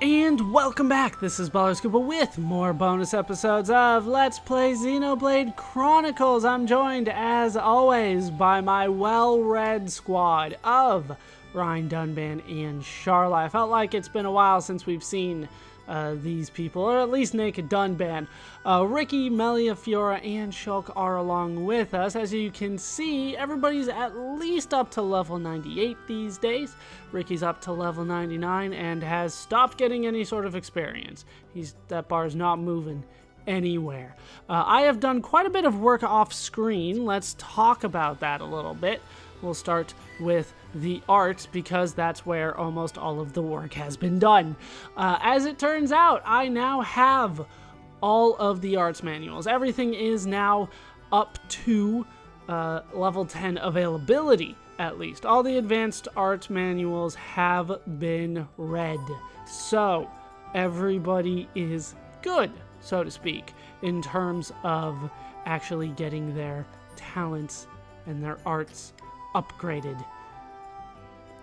And welcome back, this is ballerscuba with more bonus episodes of Let's Play Xenoblade Chronicles. I'm joined, as always, by my well-read squad of Ryan, Dunban, and Charla. I felt like it's been a while since we've seen these people, or at least Naked Dunban. Ricky, Melia, Fiora, and Shulk are along with us. As you can see, everybody's at least up to level 98 these days. Ricky's up to level 99 and has stopped getting any sort of experience. That bar's not moving anywhere. I have done quite a bit of work off screen. Let's talk about that a little bit. We'll start with the art because that's where almost all of the work has been done. As it turns out, I now have all of the arts manuals. Everything is now up to level 10 availability, at least. All the advanced arts manuals have been read. So everybody is good, so to speak, in terms of actually getting their talents and their arts upgraded.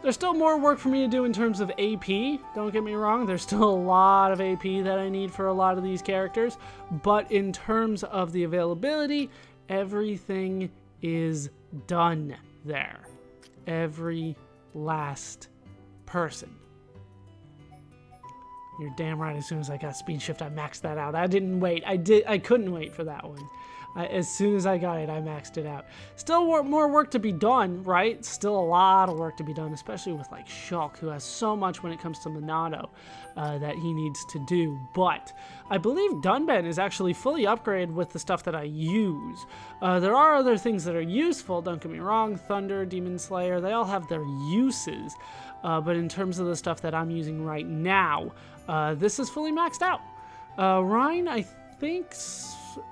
There's still more work for me to do in terms of AP, don't get me wrong. There's still a lot of AP that I need for a lot of these characters, but in terms of the availability, everything is done there. Every last person. You're damn right, as soon as I got speed shift, I maxed that out. I didn't wait. I couldn't wait for that one. As soon as I got it, I maxed it out. Still more work to be done, right? Still a lot of work to be done, especially with like Shulk, who has so much when it comes to Monado that he needs to do. But I believe Dunban is actually fully upgraded with the stuff that I use. There are other things that are useful, don't get me wrong. Thunder, Demon Slayer, they all have their uses. But in terms of the stuff that I'm using right now, this is fully maxed out. Ryan, I think,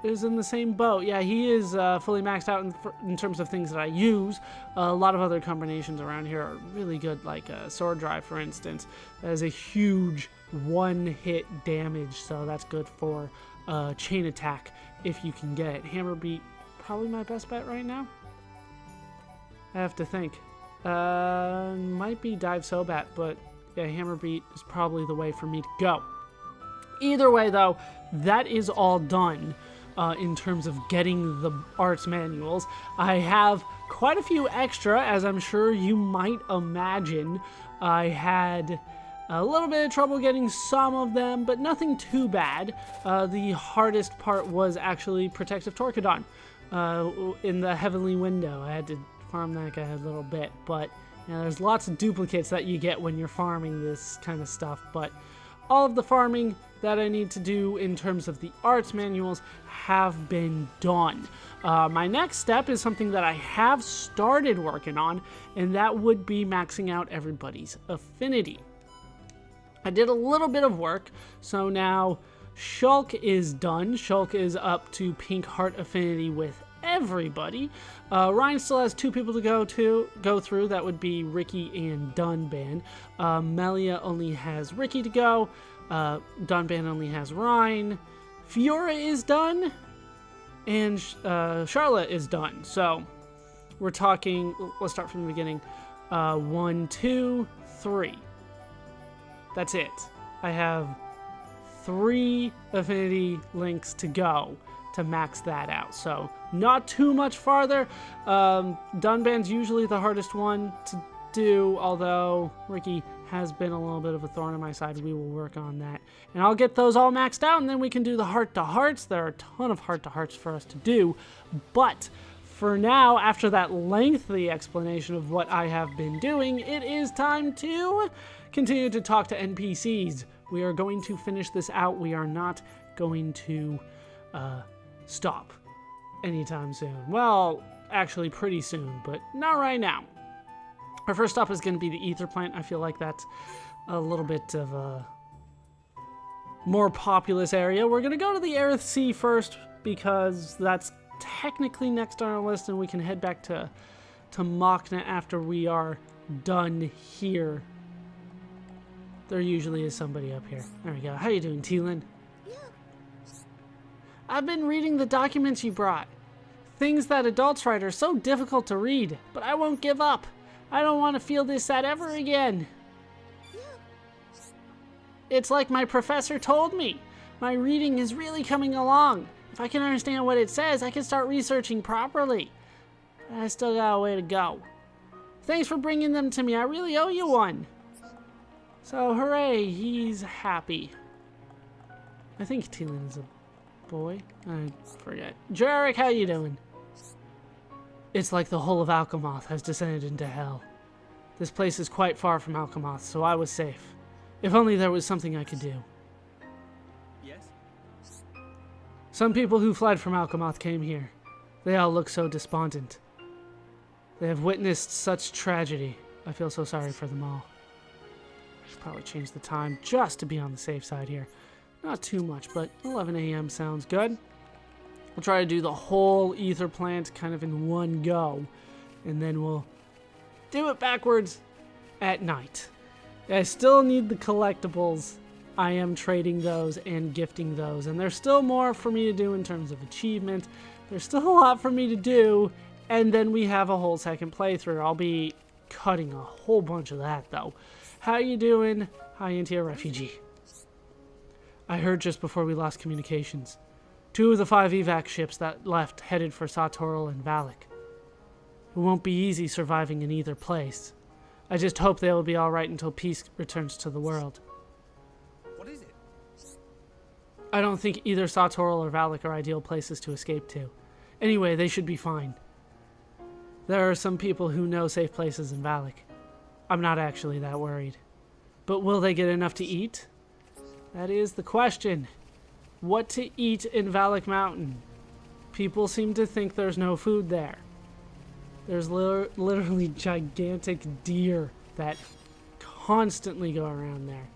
is in the same boat. Yeah, he is fully maxed out in terms of things that I use. A lot of other combinations around here are really good, like Sword Drive, for instance. That is a huge one-hit damage, so that's good for chain attack if you can get it. Hammer Beat, probably my best bet right now. I have to think. Might be Dive Sobat, but yeah, Hammer Beat is probably the way for me to go. Either way, though, that is all done in terms of getting the arts manuals. I have quite a few extra, as I'm sure you might imagine. I had a little bit of trouble getting some of them, but nothing too bad. The hardest part was actually Protective Torquedon in the Heavenly Window. I had to farm that guy a little bit, but you know, there's lots of duplicates that you get when you're farming this kind of stuff, but all of the farming that I need to do in terms of the arts manuals have been done. My next step is something that I have started working on, and that would be maxing out everybody's affinity. I did a little bit of work, so now Shulk is done. Shulk is up to Pink Heart affinity with everybody. Ryan still has two people to go through. That would be Ricky and Dunban. Melia only has Ricky to go. Dunban only has Ryan. Fiora is done, and Charlotte is done. So we're talking. Let's start from the beginning. 1, 2, 3. That's it. I have 3 affinity links to go to max that out, so not too much farther. Dunban's usually the hardest one to do, although Ricky has been a little bit of a thorn in my side. We will work on that, and I'll get those all maxed out, and then we can do the heart-to-hearts. There are a ton of heart-to-hearts for us to do, but for now, after that lengthy explanation of what I have been doing, it is time to continue to talk to NPCs. We are going to finish this out. We are not going to stop anytime soon. Well, actually pretty soon, but not right now. Our first stop is going to be the Ether Plant. I feel like that's a little bit of a more populous area. We're going to go to the Eryth Sea first because that's technically next on our list, and we can head back to Machna after we are done here. There usually is somebody up here. There we go. How you doing, Teelan? I've been reading the documents you brought. Things that adults write are so difficult to read, but I won't give up. I don't want to feel this sad ever again. It's like my professor told me. My reading is really coming along. If I can understand what it says, I can start researching properly. But I still got a way to go. Thanks for bringing them to me. I really owe you one. So, hooray, he's happy. I think Teelan is a boy. I forget. Jarek, how you doing? It's like the whole of Alcamoth has descended into hell. This place is quite far from Alcamoth, so I was safe. If only there was something I could do. Yes? Some people who fled from Alcamoth came here. They all look so despondent. They have witnessed such tragedy. I feel so sorry for them all. I should probably change the time just to be on the safe side here. Not too much, but 11 a.m. sounds good. We'll try to do the whole ether plant kind of in one go. And then we'll do it backwards at night. I still need the collectibles. I am trading those and gifting those. And there's still more for me to do in terms of achievement. There's still a lot for me to do. And then we have a whole second playthrough. I'll be cutting a whole bunch of that, though. How you doing, High Entia refugee? I heard just before we lost communications. 2 of the 5 evac ships that left headed for Satorl and Valak. It won't be easy surviving in either place. I just hope they will be alright until peace returns to the world. What is it? I don't think either Satorl or Valak are ideal places to escape to. Anyway, they should be fine. There are some people who know safe places in Valak. I'm not actually that worried. But will they get enough to eat? That is the question. What to eat in Valak Mountain? People seem to think there's no food there. There's literally gigantic deer that constantly go around there.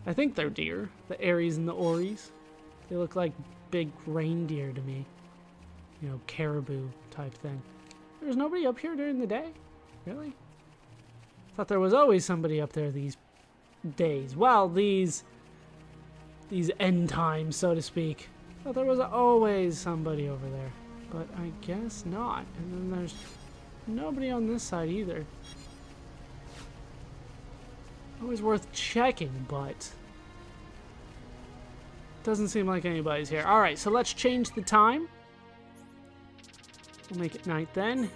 I think they're deer. The Aries and the Ories. They look like big reindeer to me. You know, caribou type thing. There's nobody up here during the day? Really? Thought there was always somebody up there these days. Well, these end times, so to speak. Thought there was always somebody over there. But I guess not. And then there's nobody on this side either. Always worth checking, but doesn't seem like anybody's here. Alright, so let's change the time. We'll make it night then.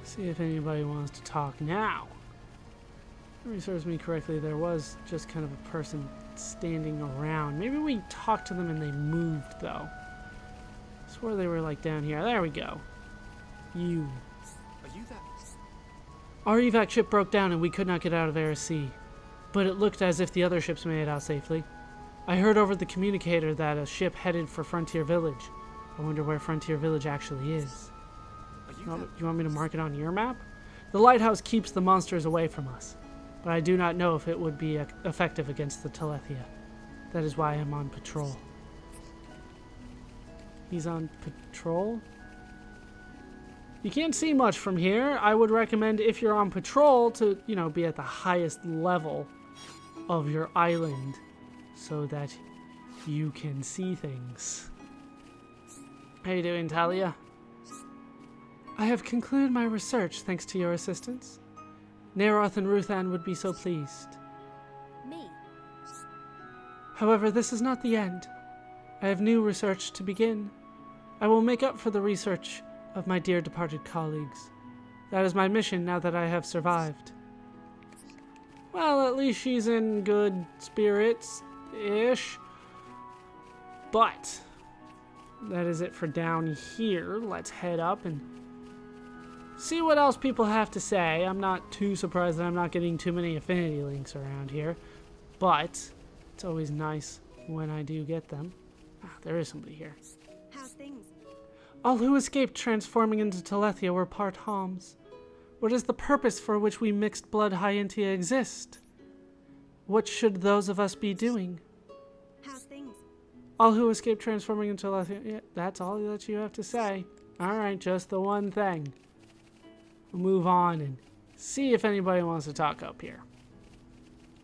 See if anybody wants to talk now. If it serves me correctly, there was just kind of a person standing around. Maybe we talked to them and they moved, though. I swore they were, like, down here. There we go. You. Are you that? Our evac ship broke down and we could not get out of Eryth Sea. But it looked as if the other ships made it out safely. I heard over the communicator that a ship headed for Frontier Village. I wonder where Frontier Village actually is. You want me to mark it on your map? The lighthouse keeps the monsters away from us, but I do not know if it would be effective against the Telethia. That is why I'm on patrol. He's on patrol? You can't see much from here. I would recommend, if you're on patrol, to, you know, be at the highest level of your island so that you can see things. How you doing, Talia? I have concluded my research thanks to your assistance. Neroth and Ruthann would be so pleased. Me? However, this is not the end. I have new research to begin. I will make up for the research of my dear departed colleagues. That is my mission now that I have survived. Well, at least she's in good spirits-ish. But that is it for down here. Let's head up and see what else people have to say. I'm not too surprised that I'm not getting too many affinity links around here, but it's always nice when I do get them. Ah, there is somebody here. How's things? All who escaped transforming into Telethia were part Homs. What is the purpose for which we mixed blood High Entia exist? What should those of us be doing? How's things? All who escaped transforming into Telethia. Yeah, that's all that you have to say. Alright, just the one thing. We'll move on and see if anybody wants to talk up here.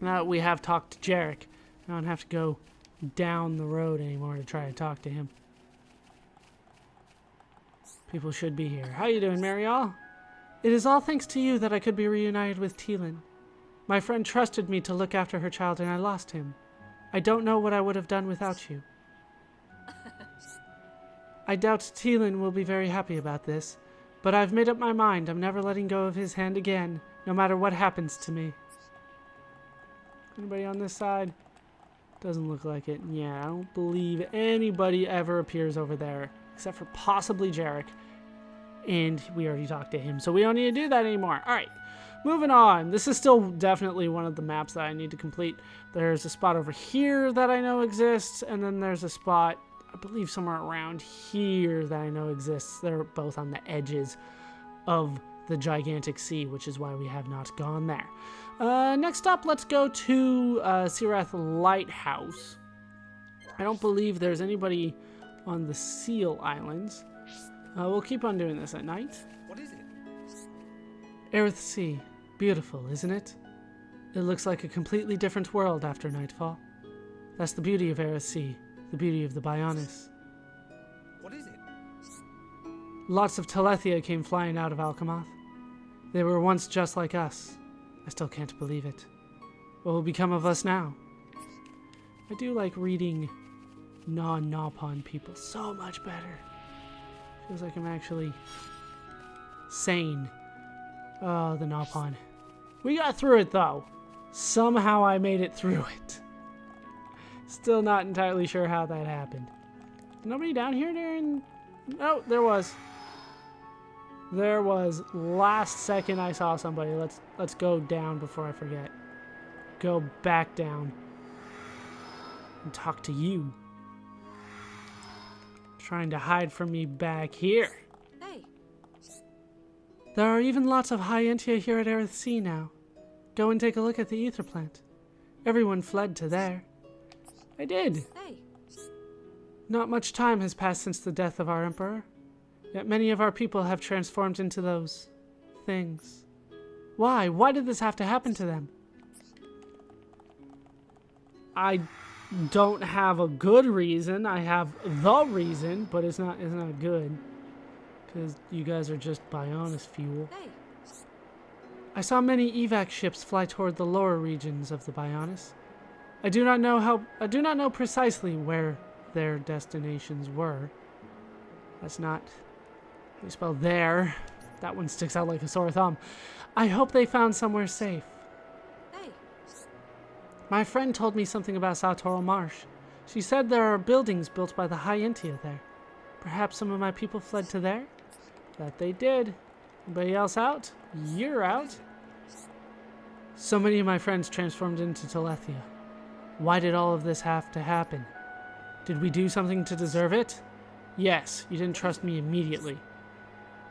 Now that we have talked to Jarek, I don't have to go down the road anymore to try to talk to him. People should be here. How you doing, Marial? It is all thanks to you that I could be reunited with Teelan. My friend trusted me to look after her child and I lost him. I don't know what I would have done without you. I doubt Thielen will be very happy about this, but I've made up my mind I'm never letting go of his hand again, no matter what happens to me. Anybody on this side? Doesn't look like it. Yeah, I don't believe anybody ever appears over there, except for possibly Jarek. And we already talked to him, so we don't need to do that anymore. Alright, moving on. This is still definitely one of the maps that I need to complete. There's a spot over here that I know exists, and then there's a spot, I believe somewhere around here, that I know exists. They're both on the edges of the gigantic sea, which is why we have not gone there. Next up, let's go to Eryth Lighthouse. I don't believe there's anybody on the Seal Islands. We'll keep on doing this at night. What is it? Eryth Sea. Beautiful, isn't it? It looks like a completely different world after nightfall. That's the beauty of Eryth Sea, the beauty of the Bionis. What is it? Lots of Telethia came flying out of Alcamoth. They were once just like us. I still can't believe it. What will become of us now? I do like reading non-Nopon people so much better. Feels like I'm actually sane. Oh, the Nopon. We got through it, though. Somehow I made it through it. Still not entirely sure how that happened. Nobody down here during... Oh, there was. There was. Last second I saw somebody. Let's go down before I forget. Go back down. And talk to you. Trying to hide from me back here. Hey. There are even lots of High Entia here at Eryth Sea now. Go and take a look at the ether plant. Everyone fled to there. I did. Hey. Not much time has passed since the death of our emperor. Yet many of our people have transformed into those things. Why? Why did this have to happen to them? I don't have a good reason. I have the reason, but it's not good. Because you guys are just Bionis fuel. Hey. I saw many evac ships fly toward the lower regions of the Bionis. I do not know precisely where their destinations were. That's not how you spell there. That one sticks out like a sore thumb. I hope they found somewhere safe. Hey. My friend told me something about Sautoral Marsh. She said there are buildings built by the High Entia there. Perhaps some of my people fled to there? That they did. Anybody else out? You're out. So many of my friends transformed into Telethia. Why did all of this have to happen? Did we do something to deserve it? Yes, you didn't trust me immediately.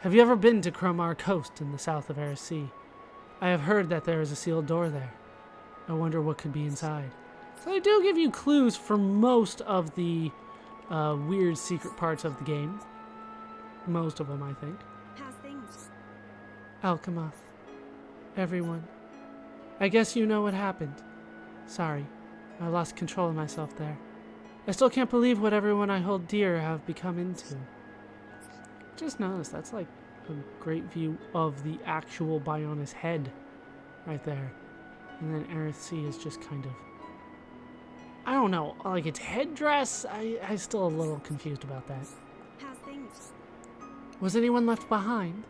Have you ever been to Cromar Coast in the south of Eryth Sea? I have heard that there is a sealed door there. I wonder what could be inside. So they do give you clues for most of the weird secret parts of the game. Most of them, I think. How's things? Alcamoth. Everyone. I guess you know what happened. Sorry, I lost control of myself there. I still can't believe what everyone I hold dear have become into. Just noticed, that's like a great view of the actual Bionis head right there. And then Eryth Sea is just kind of, I don't know, like its headdress? I'm still a little confused about that. How's things? Was anyone left behind?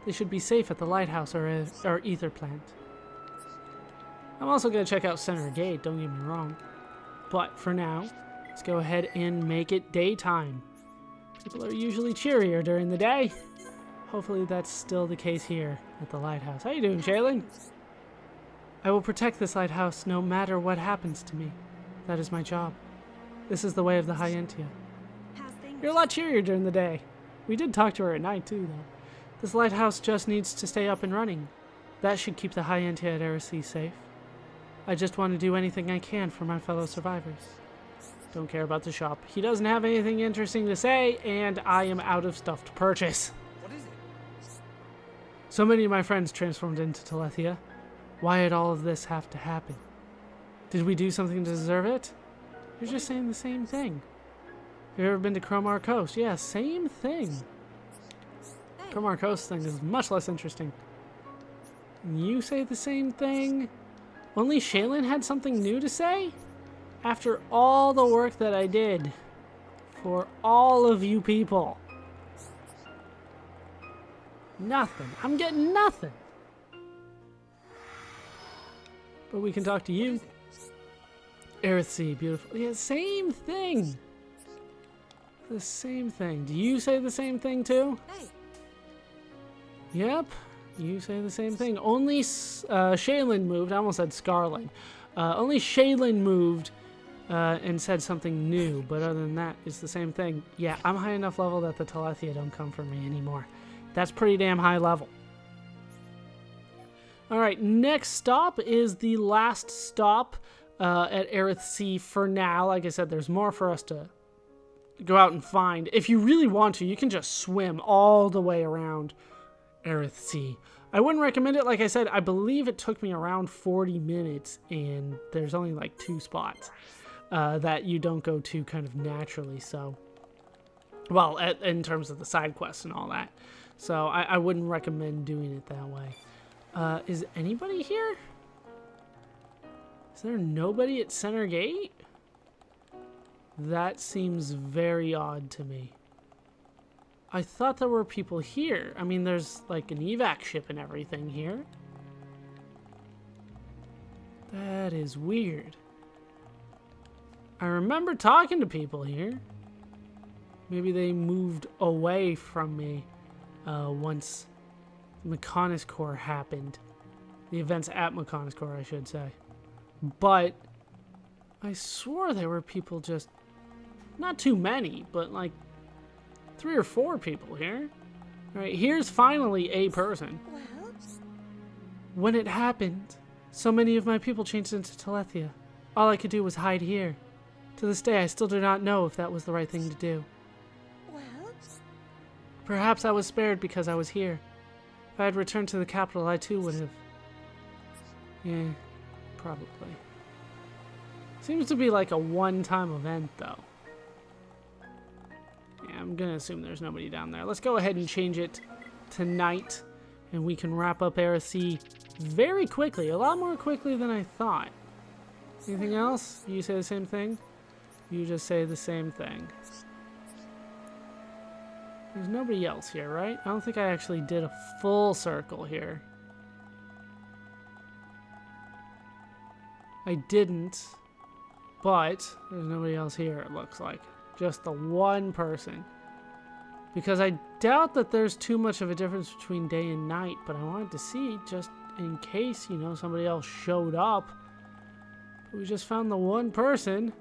They should be safe at the lighthouse or ether plant. I'm also going to check out Center Gate, don't get me wrong. But for now, let's go ahead and make it daytime. People are usually cheerier during the day. Hopefully that's still the case here at the lighthouse. How you doing, Jalen? I will protect this lighthouse no matter what happens to me. That is my job. This is the way of the High Entia. How's things? You're a lot cheerier during the day. We did talk to her at night too, though. This lighthouse just needs to stay up and running. That should keep the High Entia at Eryth Sea safe. I just want to do anything I can for my fellow survivors. Don't care about the shop. He doesn't have anything interesting to say, and I am out of stuff to purchase. What is it? So many of my friends transformed into Telethia. Why did all of this have to happen? Did we do something to deserve it? You're just saying the same thing. Have you ever been to Cromar Coast? Yeah, same thing. Hey. Cromar Coast thing is much less interesting. And you say the same thing? Only Shaylin had something new to say? After all the work that I did for all of you people. Nothing. I'm getting nothing. But we can talk to you. Eryth Sea, beautiful. Yeah, same thing. The same thing. Do you say the same thing too? Hey. Yep, you say the same thing. Only Shaylin moved. I almost said Scarlin. Only Shaylin moved and said something new, but other than that, it's the same thing. Yeah, I'm high enough level that the Telethia don't come for me anymore. That's pretty damn high level. Alright, next stop is the last stop at Eryth Sea for now. Like I said, there's more for us to go out and find. If you really want to, you can just swim all the way around Eryth Sea. I wouldn't recommend it. Like I said, I believe it took me around 40 minutes, and there's only like 2 spots that you don't go to kind of naturally. So, well, in terms of the side quests and all that. So I wouldn't recommend doing it that way. Is anybody here? Is there nobody at Center Gate? That seems very odd to me. I thought there were people here. I mean, there's like an evac ship and everything here. That is weird. I remember talking to people here. Maybe they moved away from me once Mechonis Corps happened. The events at Mechonis Corps, I should say. But I swore there were people just... Not too many, but like 3 or 4 people here. Alright, here's finally a person. Well, When it happened, so many of my people changed into Telethia. All I could do was hide here. To this day, I still do not know if that was the right thing to do. well, Perhaps I was spared because I was here. If I had returned to the capital, I too would have. Yeah, probably. Seems to be like a one-time event, though. Yeah, I'm gonna assume there's nobody down there. Let's go ahead and change it to night, and we can wrap up Eryth Sea very quickly. A lot more quickly than I thought. Anything else? You say the same thing? You just say the same thing. There's nobody else here, right? I don't think I actually did a full circle here. I didn't, but there's nobody else here, it looks like. Just the one person. Because I doubt that there's too much of a difference between day and night, but I wanted to see just in case, you know, somebody else showed up. But we just found the one person.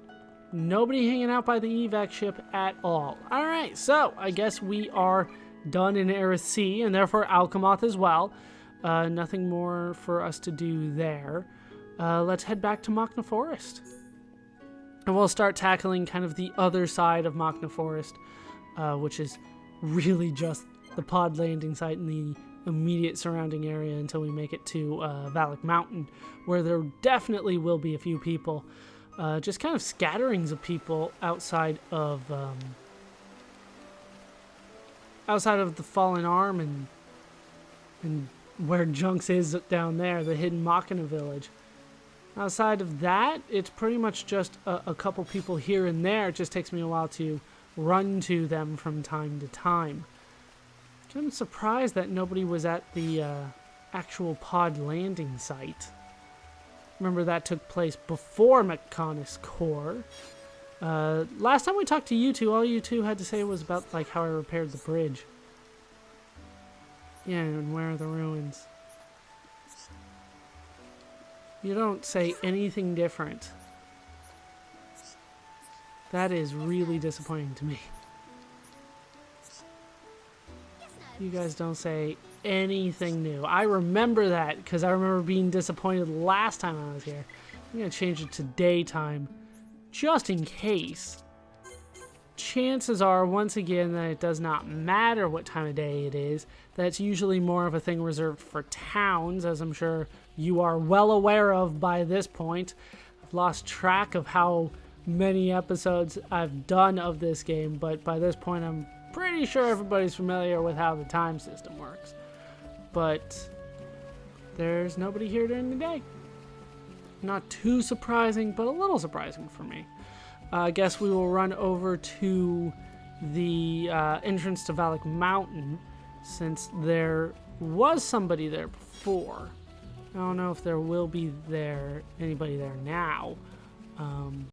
Nobody hanging out by the evac ship at all. Alright, so I guess we are done in Eryth Sea, and therefore Alcamoth as well. Nothing more for us to do there. Let's head back to Machna Forest. And we'll start tackling kind of the other side of Machna Forest, which is really just the pod landing site in the immediate surrounding area until we make it to Valak Mountain, where there definitely will be a few people. Just kind of scatterings of people outside of the Fallen Arm and where Junks is down there, the hidden Machina village. Outside of that, it's pretty much just a couple people here and there. It just takes me a while to run to them from time to time. I'm surprised that nobody was at the actual pod landing site. Remember, that took place before Mechonis Corps. Last time we talked to you two, all you two had to say was about like how I repaired the bridge. Yeah, and where are the ruins? You don't say anything different. That is really disappointing to me. You guys don't say anything new. I remember that because I remember being disappointed last time I was here. I'm going to change it to daytime just in case. Chances are, once again, that it does not matter what time of day it is. That's usually more of a thing reserved for towns, as I'm sure you are well aware of by this point. I've lost track of how many episodes I've done of this game, but by this point I'm pretty sure everybody's familiar with how the time system works. But there's nobody here during the day. Not too surprising, but a little surprising for me. I guess we will run over to the entrance to Valak Mountain, since there was somebody there before. I don't know if there will be anybody there now.